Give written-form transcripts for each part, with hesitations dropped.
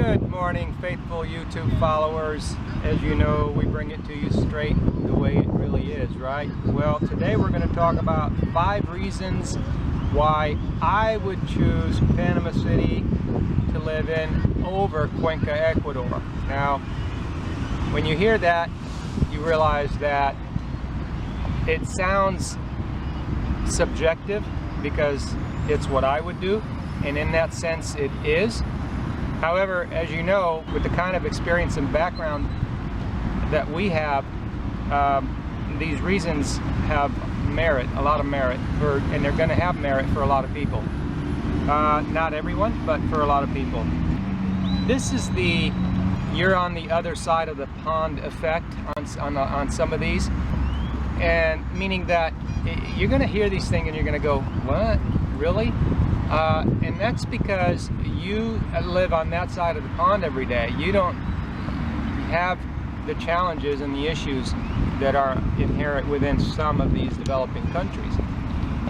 Good morning, faithful YouTube followers. As you know, we bring it to you straight the way it really is, right? Well, today we're going to talk about 5 reasons why I would choose Panama City to live in over Cuenca, Ecuador. Now, when you hear that, you realize that it sounds subjective because it's what I would do, and in that sense it is. However, as you know, with the kind of experience and background that we have, these reasons have merit, a lot of merit, and they're going to have merit for a lot of people. Not everyone, but for a lot of people. This is the you're on the other side of the pond effect on some of these, and meaning that you're going to hear these things and you're going to go, what? Really? And that's because you live on that side of the pond every day. You don't have the challenges and the issues that are inherent within some of these developing countries.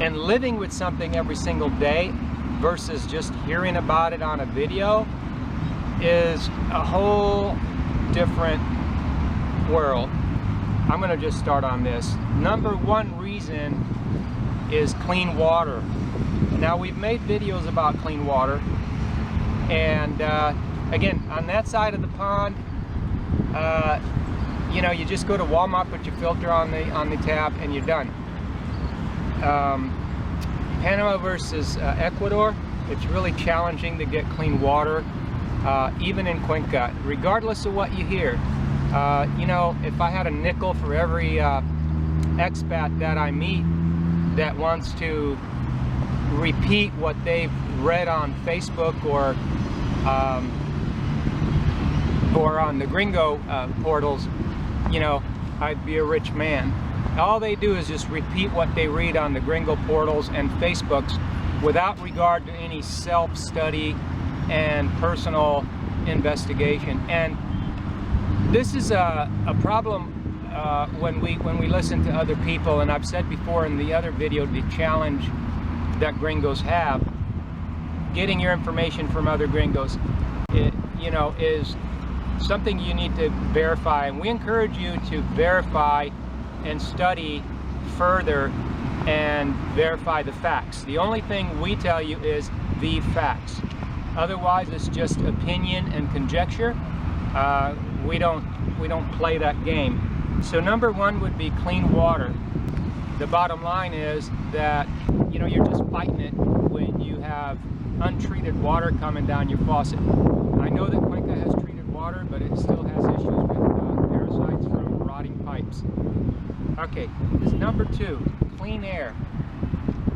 And living with something every single day versus just hearing about it on a video is a whole different world. I'm going to just start on this. Number 1 reason is clean water. Now, we've made videos about clean water, and again, on that side of the pond, you know, you just go to Walmart, put your filter on the tap, and you're done. Panama versus Ecuador, it's really challenging to get clean water, even in Cuenca, regardless of what you hear. You know, if I had a nickel for every expat that I meet that wants to repeat what they've read on Facebook or on the Gringo portals, you know, I'd be a rich man. All they do is just repeat what they read on the Gringo portals and Facebooks without regard to any self-study and personal investigation. And this is a problem when we listen to other people, and I've said before in the other video, the challenge that gringos have, getting your information from other gringos, you know, is something you need to verify, and we encourage you to verify and study further and verify the facts. The only thing we tell you is the facts. Otherwise, it's just opinion and conjecture. We don't play that game. So number 1 would be clean water. The bottom line is that, you know, you're just fighting it when you have untreated water coming down your faucet. I know that Cuenca has treated water, but it still has issues with parasites from rotting pipes. Okay, this number 2, clean air.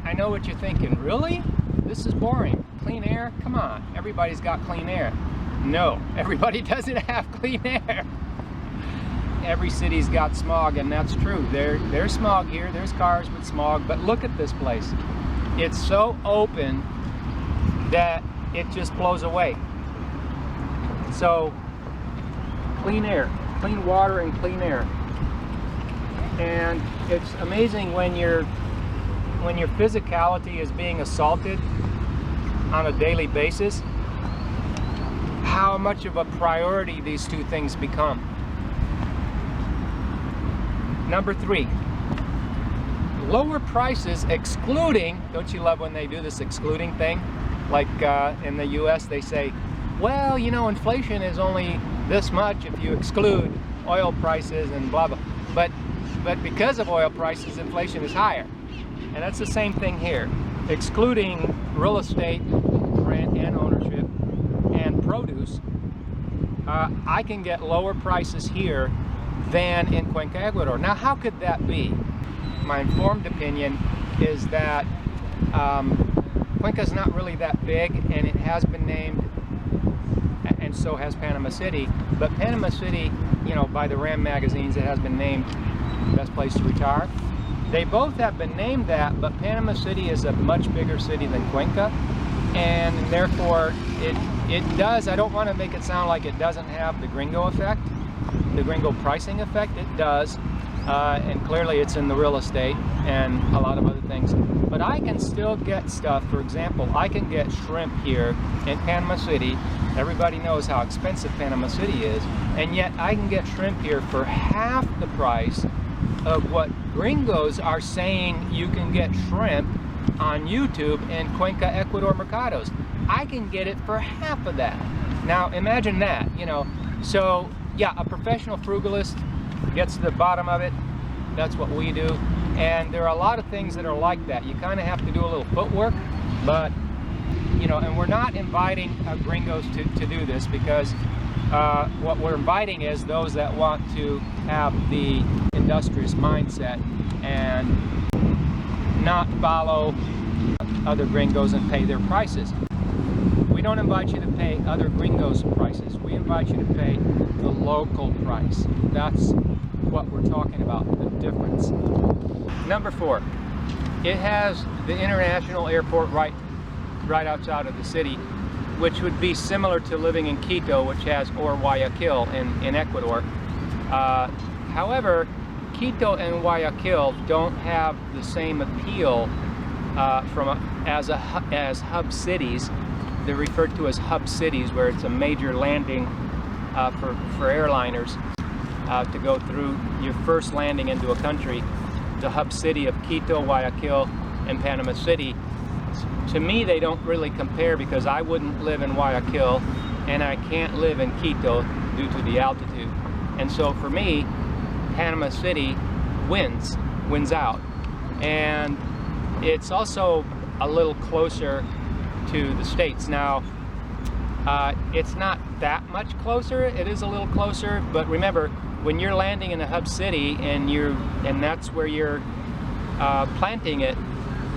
I know what you're thinking. Really? This is boring. Clean air? Come on, everybody's got clean air. No, everybody doesn't have clean air. Every city's got smog, and that's true. There's smog here, there's cars with smog, but look at this place. It's so open that it just blows away. So, clean air, clean water and clean air. And it's amazing when your physicality is being assaulted on a daily basis, how much of a priority these 2 things become. Number 3, lower prices excluding, don't you love when they do this excluding thing? Like in the US they say, well, you know, inflation is only this much if you exclude oil prices and blah blah. But because of oil prices, inflation is higher. And that's the same thing here. Excluding real estate, rent and ownership, and produce, I can get lower prices here than in Cuenca, Ecuador. Now, how could that be? My informed opinion is that Cuenca is not really that big, and it has been named, and so has Panama City. But Panama City, you know, by the RAM magazines, it has been named best place to retire. They both have been named that, but Panama City is a much bigger city than Cuenca, and therefore it does, I don't want to make it sound like it doesn't have the Gringo effect, the Gringo pricing effect. It does, and clearly it's in the real estate and a lot of other things. But I can still get stuff. For example, I can get shrimp here in Panama City. Everybody knows how expensive Panama City is, and yet I can get shrimp here for half the price of what gringos are saying you can get shrimp on YouTube in Cuenca, Ecuador mercados. I can get it for half of that. Now imagine that, you know. So yeah, a professional frugalist gets to the bottom of it. That's what we do. And there are a lot of things that are like that. You kind of have to do a little footwork, but you know, and we're not inviting gringos to do this, because what we're inviting is those that want to have the industrious mindset and not follow other gringos and pay their prices. We don't invite you to pay other gringos' prices. We invite you to pay the local price. That's what we're talking about, the difference. Number 4, it has the international airport right outside of the city, which would be similar to living in Quito, which has, or Guayaquil in Ecuador. However, Quito and Guayaquil don't have the same appeal as hub cities. They're referred to as hub cities, where it's a major landing for airliners to go through your first landing into a country. The hub city of Quito, Guayaquil, and Panama City. To me, they don't really compare, because I wouldn't live in Guayaquil and I can't live in Quito due to the altitude. And so for me, Panama City wins out. And it's also a little closer to the States. Now, it's not that much closer. It is a little closer, but remember, when you're landing in a hub city and that's where you're planting it,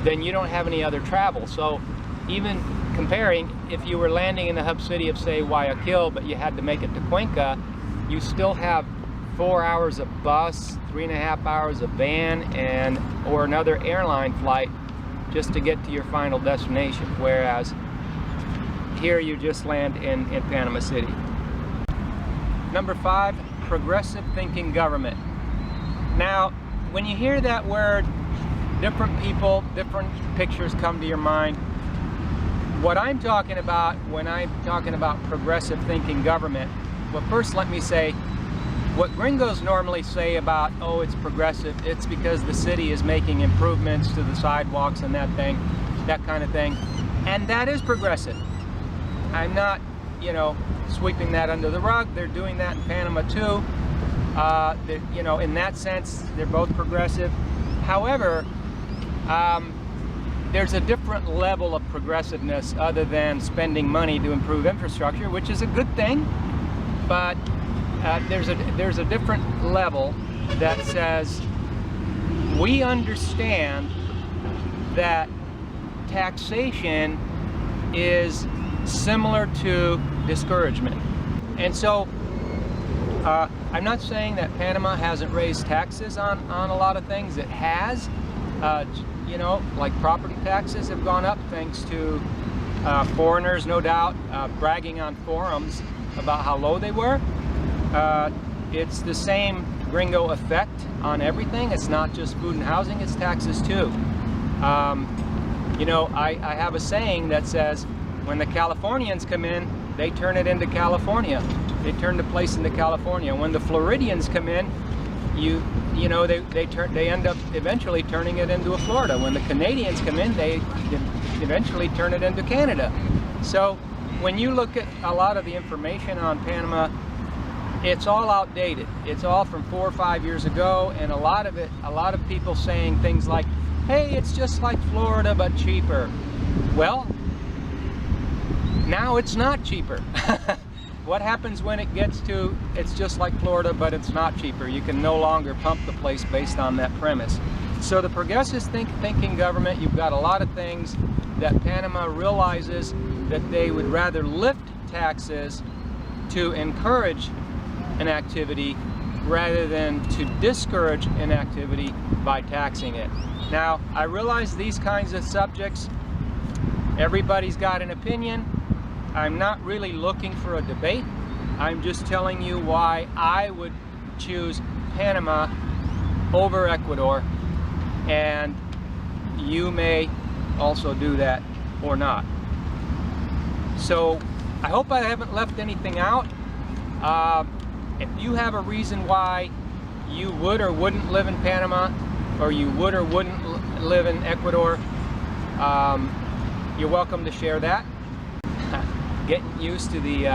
then you don't have any other travel. So even comparing, if you were landing in the hub city of, say, Guayaquil, but you had to make it to Cuenca, you still have 4 hours of bus, 3.5 hours of van, or another airline flight just to get to your final destination. Whereas here you just land in Panama City. Number 5, progressive thinking government. Now, when you hear that word, different people, different pictures come to your mind. What I'm talking about when I'm talking about progressive thinking government, well, first let me say, what gringos normally say about, oh, it's progressive, it's because the city is making improvements to the sidewalks and that kind of thing. And that is progressive. I'm not, you know, sweeping that under the rug. They're doing that in Panama too. You know, in that sense, they're both progressive. However, there's a different level of progressiveness other than spending money to improve infrastructure, which is a good thing. But there's a different level that says we understand that taxation is similar to discouragement. And so I'm not saying that Panama hasn't raised taxes on a lot of things. It has. You know, like property taxes have gone up thanks to foreigners, no doubt, bragging on forums about how low they were. It's the same gringo effect on everything. It's not just food and housing, it's taxes too. You know, I have a saying that says, when the Californians come in, they turn it into California. They turn the place into California. When the Floridians come in, you know, they end up eventually turning it into a Florida. When the Canadians come in, they eventually turn it into Canada. So when you look at a lot of the information on Panama, it's all outdated. It's all from 4 or 5 years ago, and a lot of people saying things like, hey, it's just like Florida but cheaper. Well, now it's not cheaper. What happens when it gets to, it's just like Florida, but it's not cheaper? You can no longer pump the place based on that premise. So the progressive thinking government, you've got a lot of things that Panama realizes that they would rather lift taxes to encourage an activity rather than to discourage an activity by taxing it. Now, I realize these kinds of subjects, everybody's got an opinion. I'm not really looking for a debate. I'm just telling you why I would choose Panama over Ecuador, and you may also do that or not. So I hope I haven't left anything out. If you have a reason why you would or wouldn't live in Panama, or you would or wouldn't live in Ecuador, you're welcome to share that. Getting used to the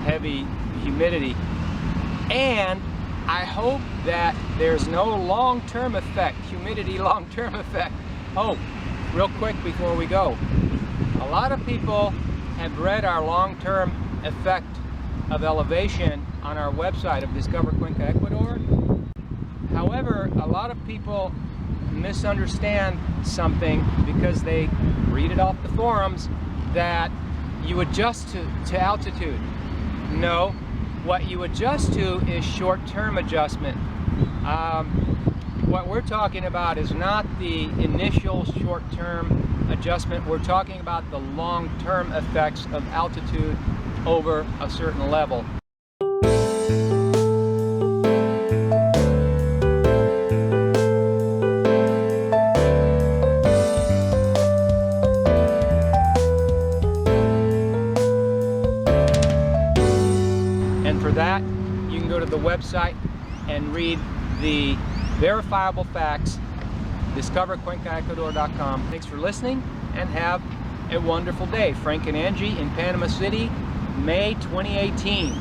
heavy humidity. And I hope that there's no long-term effect, humidity long-term effect. Oh, real quick before we go. A lot of people have read our long-term effect of elevation on our website of Discover Cuenca, Ecuador. However, a lot of people misunderstand something because they read it off the forums that you adjust to altitude. No, what you adjust to is short-term adjustment. What we're talking about is not the initial short-term adjustment. We're talking about the long-term effects of altitude over a certain level. And for that, you can go to the website and read the verifiable facts, discovercuencaecuador.com. Thanks for listening, and have a wonderful day. Frank and Angie in Panama City, May 2018.